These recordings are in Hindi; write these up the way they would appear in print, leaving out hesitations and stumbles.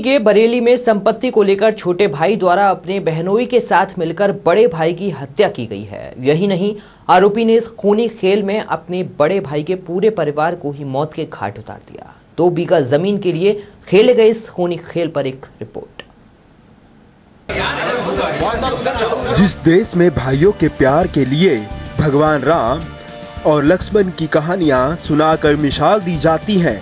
के बरेली में संपत्ति को लेकर छोटे भाई द्वारा अपने बहनोई के साथ मिलकर बड़े भाई की हत्या की गई है। यही नहीं, आरोपी ने इस खूनी खेल में अपने बड़े भाई के पूरे परिवार को ही मौत के घाट उतार दिया। 2 बीघा जमीन के लिए खेले गए इस खूनी खेल पर एक रिपोर्ट। जिस देश में भाइयों के प्यार के लिए भगवान राम और लक्ष्मण की कहानियां सुनाकर मिसाल दी जाती हैं,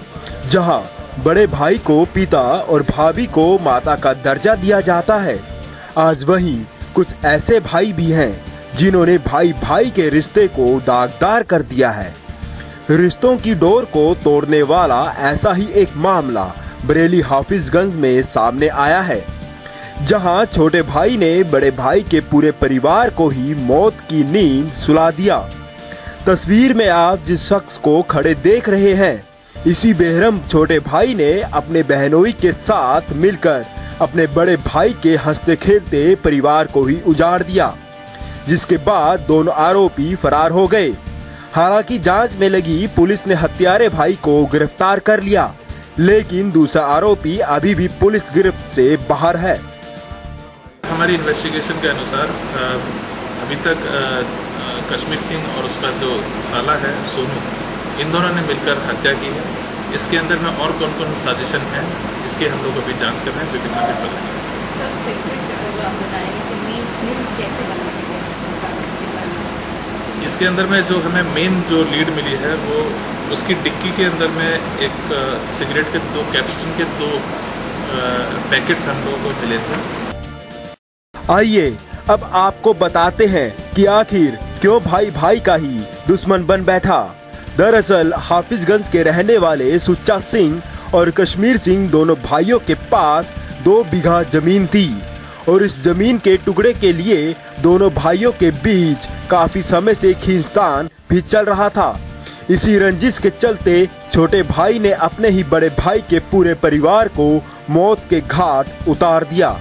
जहां बड़े भाई को पिता और भाभी को माता का दर्जा दिया जाता है, आज वहीं कुछ ऐसे भाई भी हैं जिन्होंने भाई भाई के रिश्ते को दागदार कर दिया है। रिश्तों की डोर को तोड़ने वाला ऐसा ही एक मामला बरेली हाफिजगंज में सामने आया है, जहां छोटे भाई ने बड़े भाई के पूरे परिवार को ही मौत की नींद सुला दिया। तस्वीर में आप जिस शख्स को खड़े देख रहे हैं, इसी बेरहम छोटे भाई ने अपने बहनोई के साथ मिलकर अपने बड़े भाई के हंसते खेलते परिवार को ही उजाड़ दिया, जिसके बाद दोनों आरोपी फरार हो गए। हालांकि जांच में लगी पुलिस ने हत्यारे भाई को गिरफ्तार कर लिया, लेकिन दूसरा आरोपी अभी भी पुलिस गिरफ्त से बाहर है। हमारी इन्वेस्टिगेशन के अनुसार अभी तक कश्मीर सिंह और उसका जो साला है सोनू, इन दोनों ने मिलकर हत्या की है। इसके अंदर में और कौन कौन साजिशन है, इसके हम लोग अभी जांच कर रहे हैं, विवेचना कर रहे हैं। इसके अंदर में जो हमें मेन जो लीड मिली है, वो उसकी डिक्की के अंदर में एक सिगरेट के 2 कैप्स्टन के 2 पैकेट्स हम लोगों को मिले थे। आइए अब आपको बताते हैं कि आखिर क्यों भाई भाई का ही दुश्मन बन बैठा। दरअसल हाफिजगंज के रहने वाले सुच्चा सिंह और कश्मीर सिंह दोनों भाइयों के पास 2 बीघा जमीन थी और इस जमीन के टुकड़े के लिए दोनों भाइयों के बीच काफी समय से खींचतान भी चल रहा था। इसी रंजिश के चलते छोटे भाई ने अपने ही बड़े भाई के पूरे परिवार को मौत के घाट उतार दिया,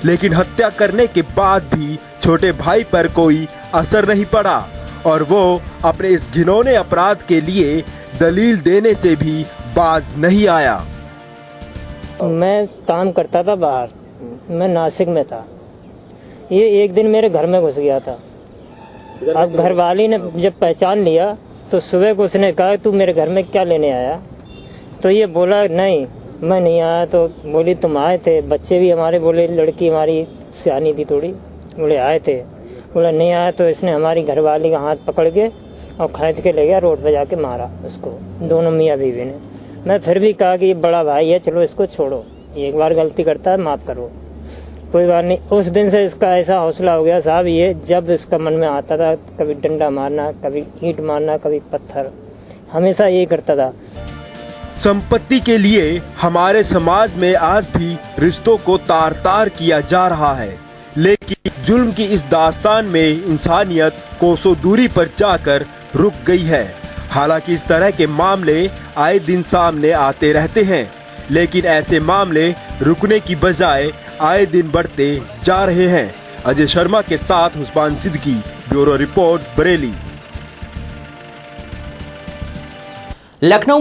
लेकिन हत्या करने के बाद भी छोटे भाई पर कोई असर नहीं पड़ा और वो अपने इस घिनौने अपराध के लिए दलील देने से भी बाज नहीं आया। मैं काम करता था बाहर, मैं नासिक में था। ये एक दिन मेरे घर में घुस गया था। अब घरवाली ने जब पहचान लिया तो सुबह को उसने कहा तू मेरे घर में क्या लेने आया, तो ये बोला नहीं मैं नहीं आया। तो बोली तुम आए थे, बच्चे भी हमारे बोले, लड़की हमारी सियानी थी थोड़ी, बोले आए थे, बोला नहीं आया। तो इसने हमारी घरवाली का हाथ पकड़ के और खींच के ले गया, रोड पे जाके मारा उसको, दोनों मियाँ बीवी ने। मैं फिर भी कहा कि ये बड़ा भाई है, चलो इसको छोड़ो, एक बार गलती करता है माफ़ करो, कोई बात नहीं। उस दिन से इसका ऐसा हौसला हो गया साहब, ये जब इसका मन में आता था कभी डंडा मारना, कभी ईंट मारना, कभी पत्थर, हमेशा यही करता था। संपत्ति के लिए हमारे समाज में आज भी रिश्तों को तार तार किया जा रहा है, लेकिन जुल्म की इस दास्तान में इंसानियत कोसों दूरी पर जाकर रुक गई है। हालांकि इस तरह के मामले आए दिन सामने आते रहते हैं, लेकिन ऐसे मामले रुकने की बजाय आए दिन बढ़ते जा रहे हैं। अजय शर्मा के साथ उस्मान सिद्दीकी, ब्यूरो रिपोर्ट, बरेली। लखनऊ